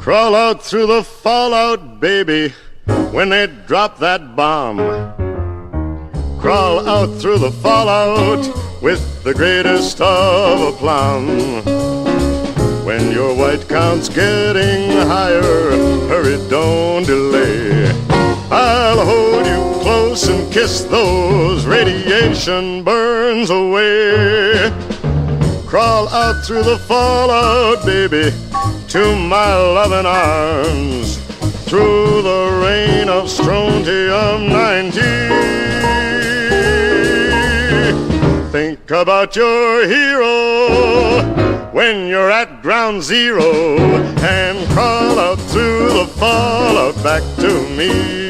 Crawl out through the fallout, baby, when they drop that bomb. Crawl out through the fallout with the greatest of aplomb. When your white count's getting higher, hurry, don't delay. I'll hold you close and kiss those radiation burns away. Crawl out through the fallout, baby, to my loving arms, through the rain of strontium-90. Think about your hero when you're at ground zero, and crawl out through the fallout back to me.